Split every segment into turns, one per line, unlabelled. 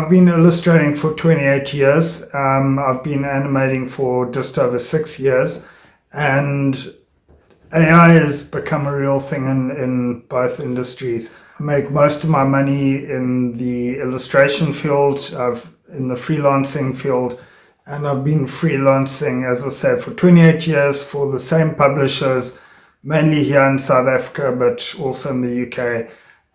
I've been illustrating for 28 years. I've been animating for just over 6 years, and AI has become a real thing in both industries. I make most of my money in the illustration field, in the freelancing field, and I've been freelancing, as I said, for 28 years for the same publishers, mainly here in South Africa, but also in the UK.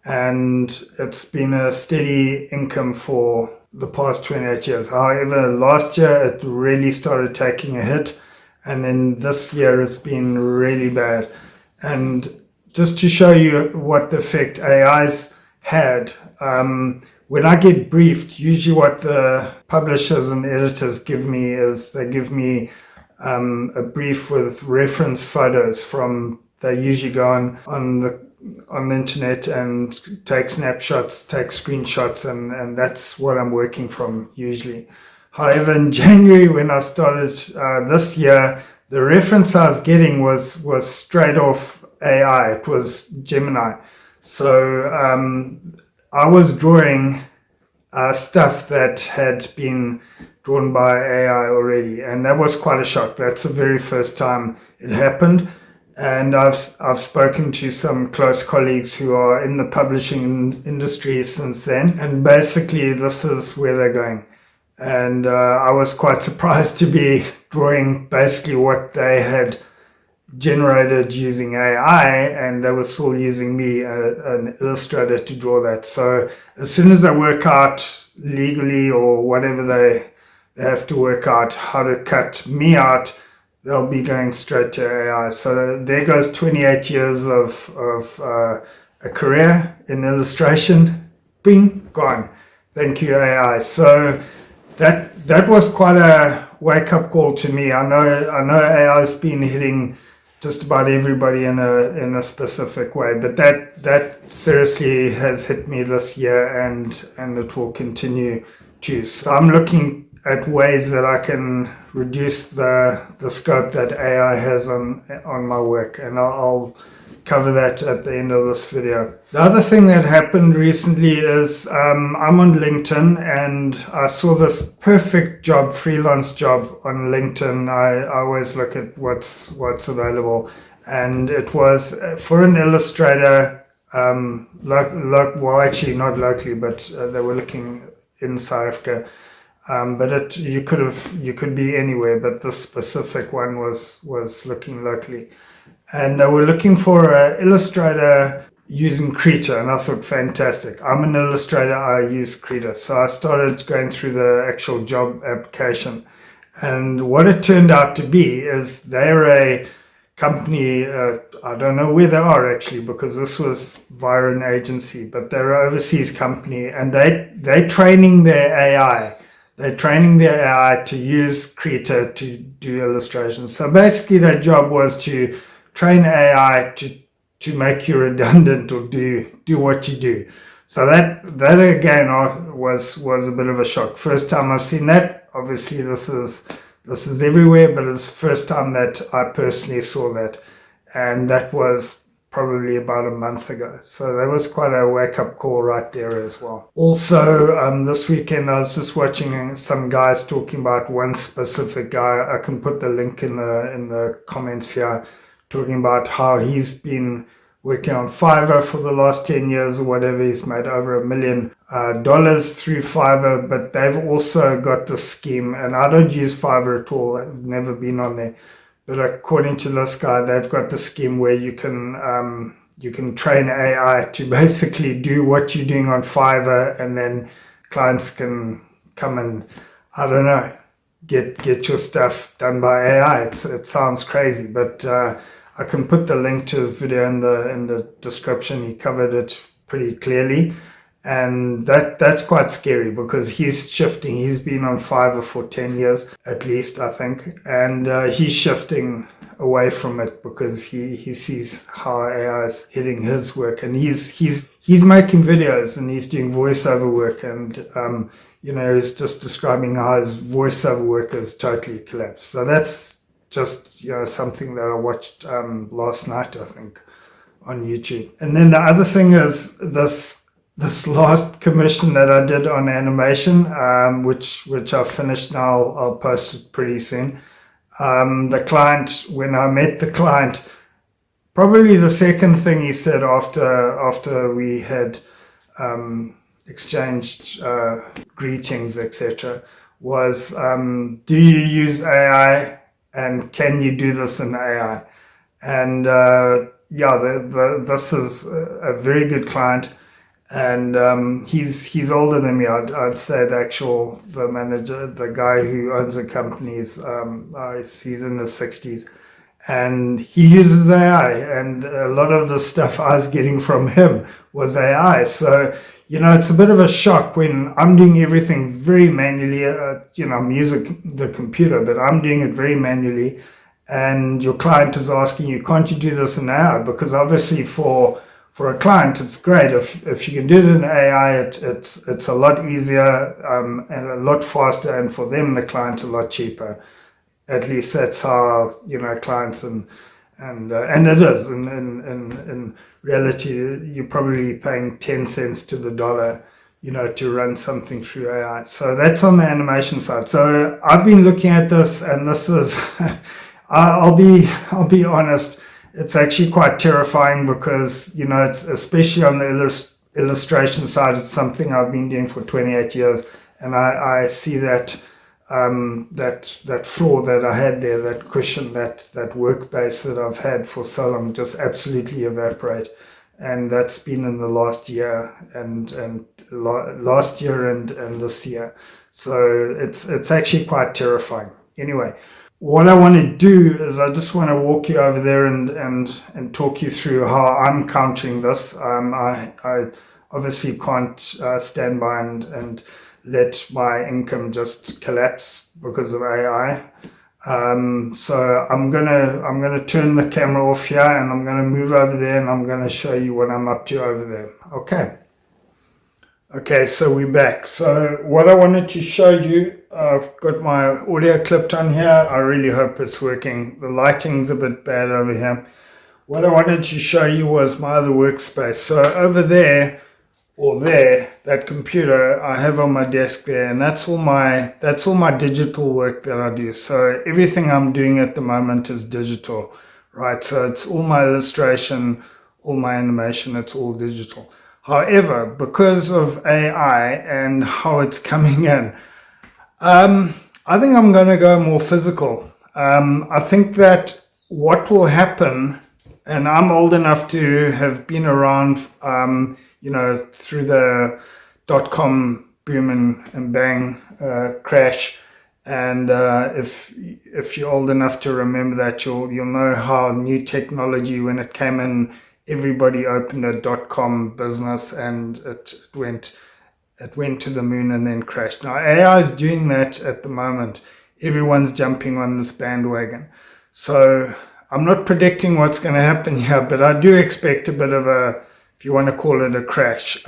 And it's been a steady income for the past 28 years. However, last year it really started taking a hit, and then this year it's been really bad. And just to show you what the effect AI's had, when I get briefed, usually what the publishers and editors give me is they give me a brief with reference photos from, they usually go on the internet and take snapshots, take screenshots, and that's what I'm working from usually. However, in January when I started this year, the reference I was getting was straight off AI. It was Gemini. So I was drawing stuff that had been drawn by AI already, and that was quite a shock. That's the very first time it happened. And I've spoken to some close colleagues who are in the publishing industry since then, and basically this is where they're going. And I was quite surprised to be drawing basically what they had generated using AI, and they were still using me, an illustrator, to draw that. So as soon as I work out legally or whatever they have to work out how to cut me out, they'll be going straight to AI. So there goes 28 years of a career in illustration. Bing, gone. Thank you, AI. So that was quite a wake-up call to me. I know AI's been hitting just about everybody in a specific way, but that seriously has hit me this year, and it will continue to. So I'm looking at ways that I can reduce the scope that AI has on my work, and I'll cover that at the end of this video. The other thing that happened recently is I'm on LinkedIn, and I saw this perfect job, freelance job on LinkedIn. I always look at what's available, and it was for an illustrator, well, actually not locally, but they were looking in South Africa. But you could be anywhere, but this specific one was looking locally, and they were looking for an illustrator using Krita, and I thought, fantastic. I'm an illustrator, I use Krita. So I started going through the actual job application, and what it turned out to be is they're a company, I don't know where they are actually, because this was via an agency, but they're an overseas company, and they're training their AI. They're training their AI to use Krita to do illustrations. So basically their job was to train AI to make you redundant or do what you do. So that again was a bit of a shock. First time I've seen that. Obviously this is everywhere, but it's the first time that I personally saw that. And that was probably about a month ago. So that was quite a wake-up call right there as well. Also, this weekend I was just watching some guys talking about one specific guy. I can put the link in the comments here, talking about how he's been working on Fiverr for the last 10 years or whatever. He's made over $1 million through Fiverr, but they've also got the scheme, and I don't use Fiverr at all. I've never been on there. But according to this guy, they've got the scheme where you can train AI to basically do what you're doing on Fiverr, and then clients can come and, I don't know, get your stuff done by AI. It sounds crazy, but I can put the link to his video in the description. He covered it pretty clearly. And that's quite scary, because he's shifting. He's been on Fiverr for 10 years at least, I think, and he's shifting away from it because he sees how AI is hitting his work, and he's making videos and he's doing voiceover work, and he's just describing how his voiceover work has totally collapsed. So that's just something that I watched last night, I think, on YouTube. And then the other thing is this this last commission that I did on animation, which I've finished now. I'll post it pretty soon. The client, when I met the client, probably the second thing he said after we had exchanged greetings, etc., was, do you use AI, and can you do this in AI? And this is a very good client, and he's older than me. I'd say the manager, the guy who owns the company, is he's in his 60s, and he uses AI, and a lot of the stuff I was getting from him was AI. So, it's a bit of a shock when I'm doing everything very manually. I'm using the computer, but I'm doing it very manually, and your client is asking you, can't you do this in AI? Because obviously for a client, it's great if you can do it in AI. It's a lot easier and a lot faster, and for them, the client, a lot cheaper. At least that's how clients and it is in reality. You're probably paying 10 cents to the dollar, to run something through AI. So that's on the animation side. So I've been looking at this, and this is I'll be honest, it's actually quite terrifying, because it's, especially on the illustration side, it's something I've been doing for 28 years, and I see that that floor that I had there, that cushion, that work base that I've had for so long, just absolutely evaporate. And that's been in the last year and last year and this year. So it's actually quite terrifying. Anyway, what I want to do is I just want to walk you over there and talk you through how I'm countering this. I obviously can't stand by and let my income just collapse because of AI. So I'm gonna turn the camera off here, and I'm gonna move over there, and I'm gonna show you what I'm up to over there. Okay, so we're back. So what I wanted to show you, I've got my audio clipped on here. I really hope it's working. The lighting's a bit bad over here. What I wanted to show you was my other workspace. So over there, or there, that computer I have on my desk there, and that's all my digital work that I do. So everything I'm doing at the moment is digital, right? So it's all my illustration, all my animation, it's all digital. However, because of AI and how it's coming in, I think I'm going to go more physical. I think that what will happen, and I'm old enough to have been around through the dot-com boom and bang crash, and if you're old enough to remember that, you'll know how new technology, when it came in, everybody opened a dot-com business, and it went to the moon and then crashed. Now AI is doing that at the moment. Everyone's jumping on this bandwagon. So I'm not predicting what's going to happen here, but I do expect a bit of a, if you want to call it, a crash,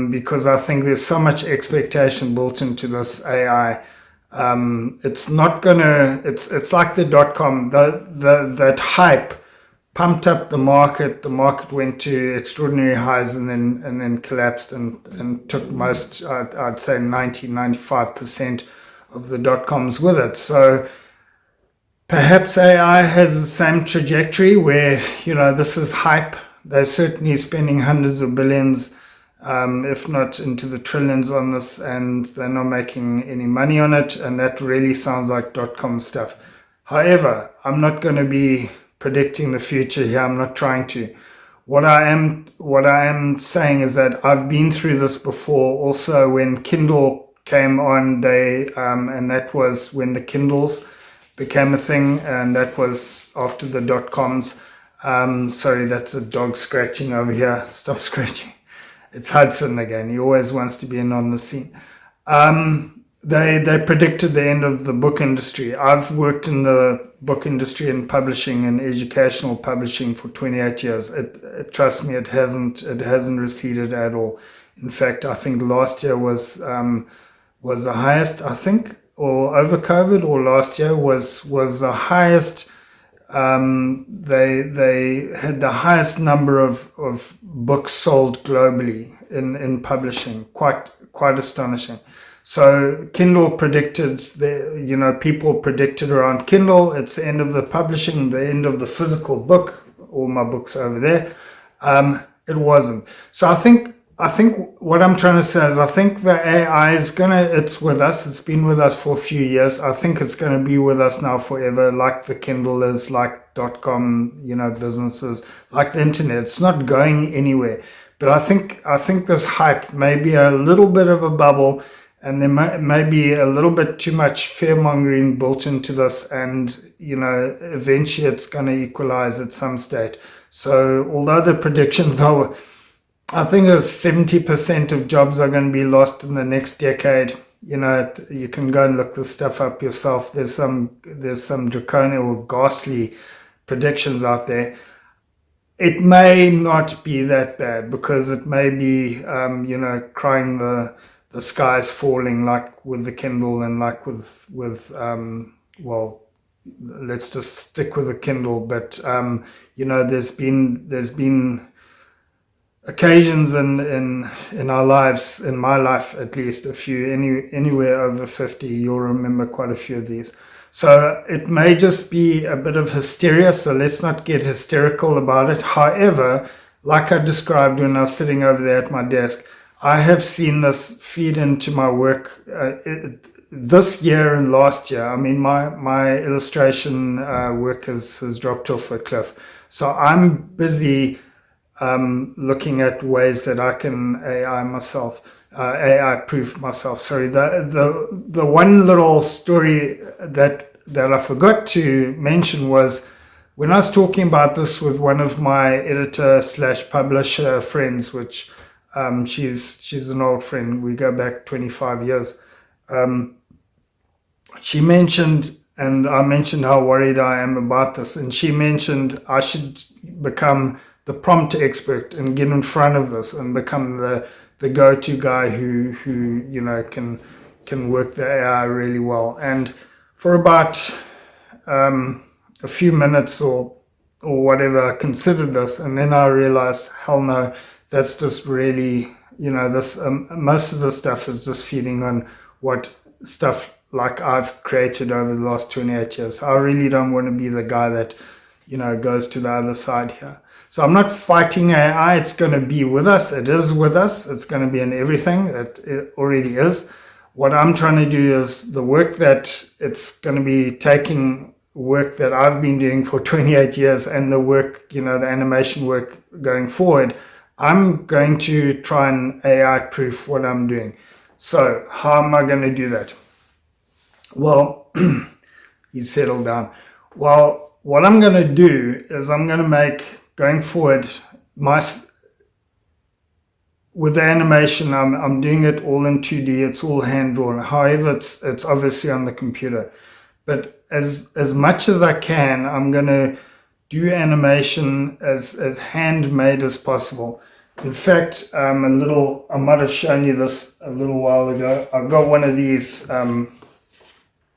because I think there's so much expectation built into this AI. It's not gonna. It's like the dot-com. That hype pumped up the market. The market went to extraordinary highs and then collapsed and took most. I'd say 95% of the dot-coms with it. So perhaps AI has the same trajectory where this is hype. They're certainly spending hundreds of billions, if not into the trillions on this, and they're not making any money on it. And that really sounds like dot-com stuff. However, I'm not going to be predicting the future here. I'm not trying to. What I am saying is that I've been through this before. Also, when Kindle came on, and that was when the Kindles became a thing, and that was after the dot-coms. Sorry, that's a dog scratching over here. Stop scratching. It's Hudson again. He always wants to be in on the scene. They predicted the end of the book industry. I've worked in the book industry and publishing and educational publishing for 28 years. Trust me, it hasn't receded at all. In fact, I think last year was the highest, I think, or over COVID, or last year was the highest. They had the highest number of books sold globally in publishing. Quite astonishing. So Kindle predicted, people predicted around Kindle, it's the end of the publishing, the end of the physical book, all my books over there. It wasn't. So I think what I'm trying to say is I think the AI it's with us. It's been with us for a few years. I think it's going to be with us now forever, like the Kindle is, like .com, businesses, like the internet. It's not going anywhere. But I think this hype may be a little bit of a bubble, and there may be a little bit too much fear-mongering built into this, and, eventually it's going to equalize at some state. So although the predictions are, I think 70% of jobs are going to be lost in the next decade. You can go and look this stuff up yourself. There's some draconian or ghastly predictions out there. It may not be that bad, because it may be, crying the sky's falling, like with the Kindle, and like with let's just stick with the Kindle. But there's been occasions in our lives, in my life at least, a few, anywhere over 50, you'll remember quite a few of these. So it may just be a bit of hysteria, so let's not get hysterical about it. However, like I described when I was sitting over there at my desk, I have seen this feed into my work this year and last year. I mean, my illustration work has dropped off a cliff. So I'm busy looking at ways that I can AI proof myself. Sorry, the one little story that I forgot to mention was when I was talking about this with one of my editor/publisher friends, which she's an old friend. We go back 25 years. She mentioned, and I mentioned how worried I am about this, and she mentioned I should become the prompt expert and get in front of this and become the go-to guy who can work the AI really well. And for about a few minutes or whatever, I considered this, and then I realized, hell no, that's just really, this most of the stuff is just feeding on what stuff like I've created over the last 28 years. I really don't want to be the guy that, goes to the other side here. So I'm not fighting AI. It's going to be with us. It is with us. It's going to be in everything. It already is. What I'm trying to do is the work that it's going to be taking, work that I've been doing for 28 years, and the work, the animation work going forward, I'm going to try and AI proof what I'm doing. So how am I going to do that? Well, he's settled down. Well, what I'm going to do is I'm going to make, going forward, with the animation, I'm doing it all in 2D. It's all hand drawn. However, it's obviously on the computer. But as much as I can, I'm going to do animation as handmade as possible. In fact, I might have shown you this a little while ago. I've got one of these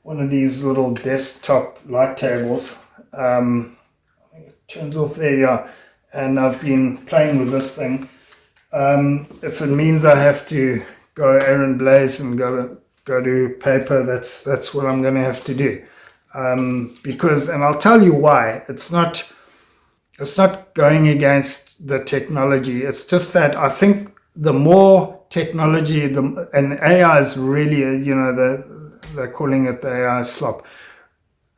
little desktop light tables. It turns off there, yeah. And I've been playing with this thing. If it means I have to go Aaron Blaze and go to paper, that's what I'm going to have to do. Because, and I'll tell you why. It's not going against the technology. It's just that I think the more technology, and AI is really, they're calling it the AI slop.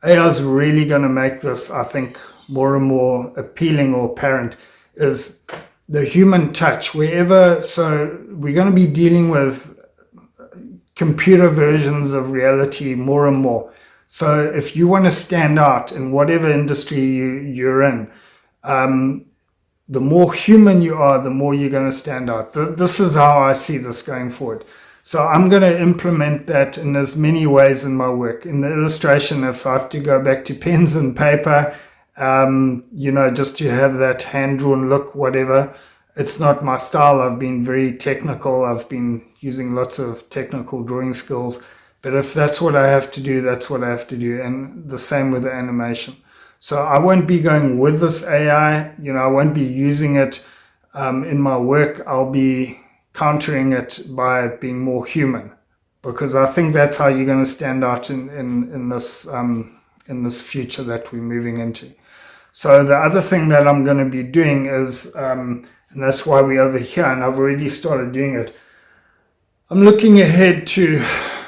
AI is really going to make this, I think, more and more appealing or apparent, is the human touch wherever. So we're going to be dealing with computer versions of reality more and more. So if you want to stand out in whatever industry you're in, the more human you are, the more you're going to stand out. This is how I see this going forward. So I'm going to implement that in as many ways in my work. In the illustration, if I have to go back to pens and paper, just to have that hand-drawn look, whatever. It's not my style. I've been very technical. I've been using lots of technical drawing skills. But if that's what I have to do, that's what I have to do. And the same with the animation. So I won't be going with this AI. I won't be using it in my work. I'll be countering it by being more human, because I think that's how you're going to stand out in this future that we're moving into. So the other thing that I'm going to be doing is, and that's why we're over here, and I've already started doing it, I'm looking ahead to,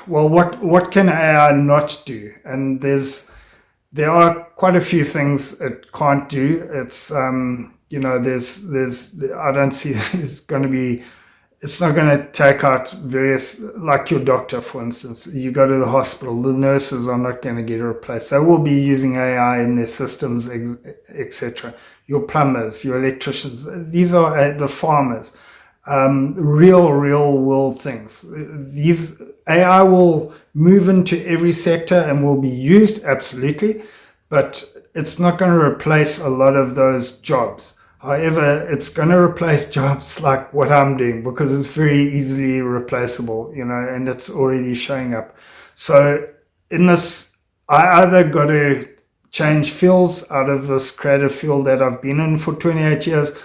well, what can AI not do? And there are quite a few things it can't do. It's I don't see it's not going to take out various, like your doctor, for instance. You go to the hospital, the nurses are not going to get replaced. They will be using AI in their systems, etc. Your plumbers, your electricians, these are the farmers. Real world things. These AI will move into every sector and will be used, absolutely, but it's not going to replace a lot of those jobs. However, it's going to replace jobs like what I'm doing, because it's very easily replaceable, and it's already showing up. So in this, I either got to change fields out of this creative field that I've been in for 28 years,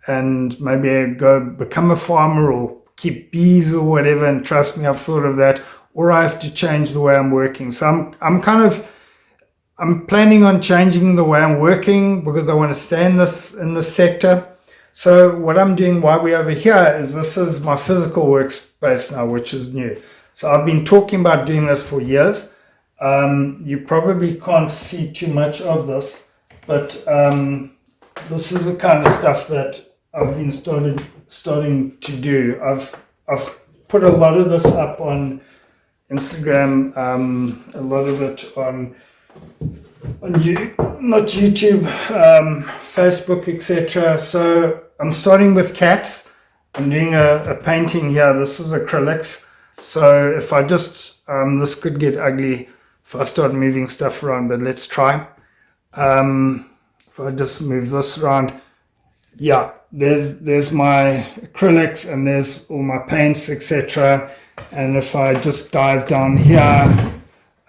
and maybe go become a farmer or keep bees or whatever, and trust me, I've thought of that, or I have to change the way I'm working. So I'm planning on changing the way I'm working, because I want to stay in this sector. So what I'm doing while we're over here is, this is my physical workspace now, which is new. So I've been talking about doing this for years. You probably can't see too much of this, but this is the kind of stuff that I've been starting to do. I've put a lot of this up on Instagram, a lot of it on not YouTube, Facebook, etc. So I'm starting with cats. I'm doing a painting here. This is acrylics. So if I just, this could get ugly if I start moving stuff around, but let's try. If I just move this around, yeah, there's my acrylics and there's all my paints, etc. And if I just dive down here,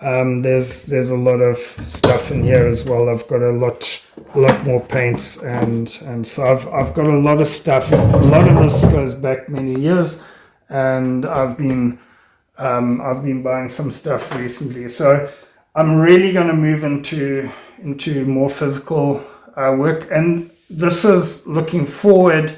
there's a lot of stuff in here as well. I've got a lot more paints, and so I've got a lot of stuff. A lot of this goes back many years, and I've been buying some stuff recently. So I'm really going to move into more physical work, and this is looking forward,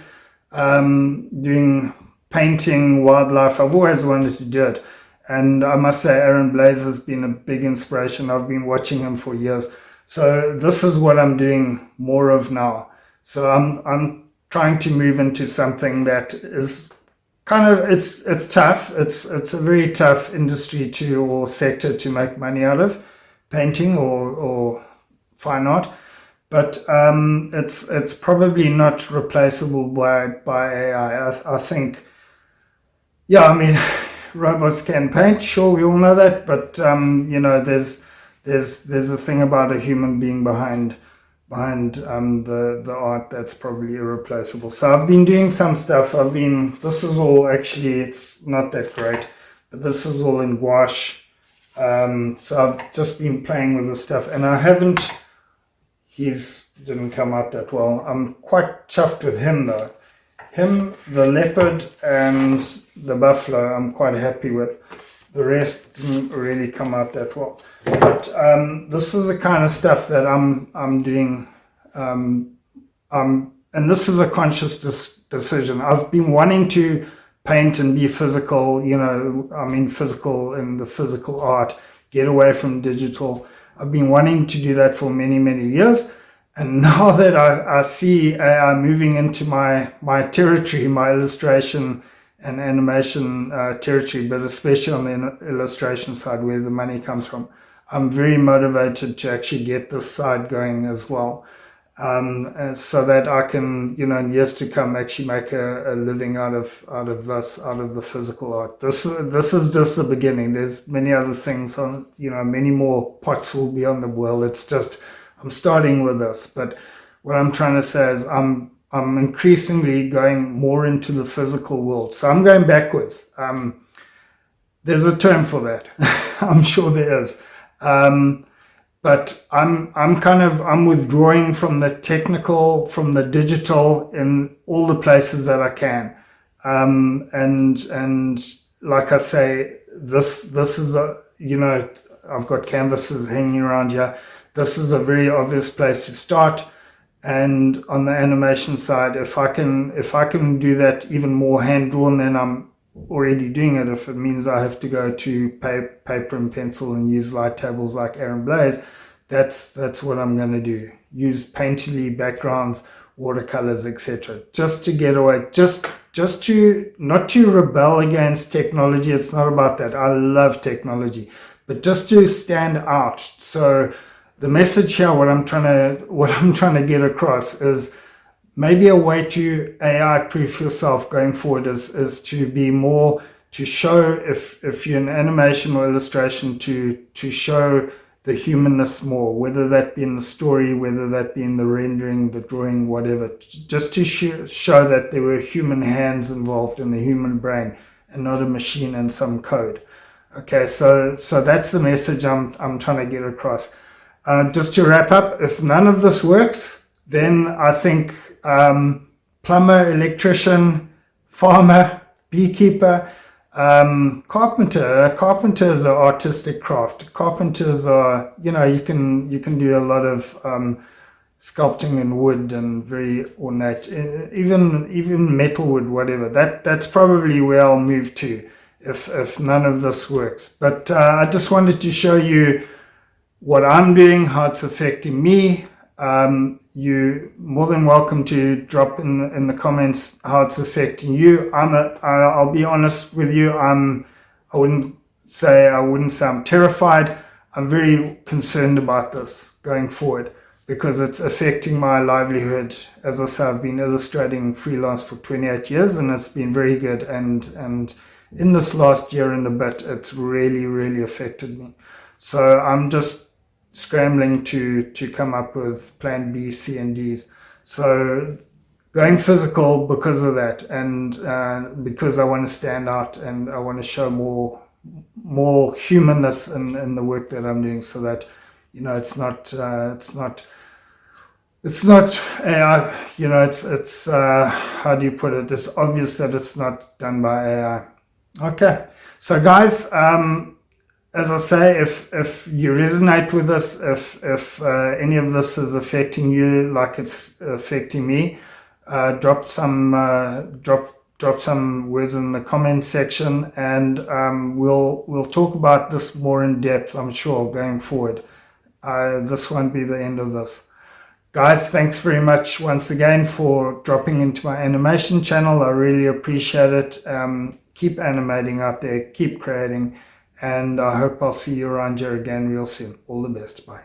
doing painting wildlife. I've always wanted to do it, and I must say Aaron Blaze has been a big inspiration. I've been watching him for years. So this is what I'm doing more of now. So I'm trying to move into something that is kind of, it's tough. It's a very tough industry or sector to make money out of, painting or fine art. But it's probably not replaceable by AI. I think, yeah, I mean, robots can paint, sure, we all know that, but there's a thing about a human being behind the art that's probably irreplaceable. So I've been doing some stuff. This is all, actually, it's not that great, but this is all in gouache. So I've just been playing with this stuff, and I haven't, didn't come out that well. I'm quite chuffed with him though. Him, the leopard, and the buffalo, I'm quite happy with. The rest didn't really come out that well. But this is the kind of stuff that I'm doing. And this is a conscious decision. I've been wanting to paint and be physical, physical in the physical art, get away from digital. I've been wanting to do that for many, many years. And now that I see AI moving into my territory, my illustration and animation territory, but especially on the illustration side where the money comes from, I'm very motivated to actually get this side going as well. So that I can, in years to come, actually make a living out of the physical art. This is just the beginning. There's many other things on, many more pots will be on the boil. It's just, I'm starting with this, but what I'm trying to say is I'm increasingly going more into the physical world. So I'm going backwards. There's a term for that. I'm sure there is. But I'm withdrawing from the technical, from the digital in all the places that I can. And like I say, this is a, you know, I've got canvases hanging around here. This is a very obvious place to start. And on the animation side, if I can do that even more hand drawn than I'm already doing it, if it means I have to go to paper and pencil and use light tables like Aaron Blaze, that's what I'm going to do. Use painterly backgrounds, watercolors, etc. Just to get away, just to not to rebel against technology. It's not about that. I love technology, but just to stand out. So the message here, what I'm trying to get across is maybe a way to AI proof yourself going forward is to be more, to show, if you're in animation or illustration, to show the humanness more, whether that be in the story, whether that be in the rendering, the drawing, whatever, just to show that there were human hands involved in the human brain and not a machine and some code. Okay, so that's the message I'm trying to get across. Just to wrap up, if none of this works, then I think plumber, electrician, farmer, beekeeper, carpenter. Carpenter is an artistic craft. Carpenters are, you know, you can do a lot of sculpting in wood and very ornate, even metal wood, whatever. That's probably where I'll move to if none of this works. But I just wanted to show you what I'm doing, how it's affecting me. You're more than welcome to drop in the comments how it's affecting you. I'll be honest with you. I wouldn't say I'm terrified. I'm very concerned about this going forward because it's affecting my livelihood. As I say, I've been illustrating freelance for 28 years and it's been very good. And in this last year and a bit, it's really, really affected me. So I'm just scrambling to come up with plan B, C, and D's. So going physical because of that, and because I want to stand out and I want to show more humanness in the work that I'm doing, so that, you know, it's not AI. You know, it's how do you put it? It's obvious that it's not done by AI. Okay, so guys, as I say, if you resonate with this, if any of this is affecting you like it's affecting me, drop some words in the comment section, and we'll talk about this more in depth, I'm sure, going forward. This won't be the end of this. Guys, thanks very much once again for dropping into my animation channel. I really appreciate it. Keep animating out there, keep creating. And I hope I'll see you around here again real soon. All the best. Bye.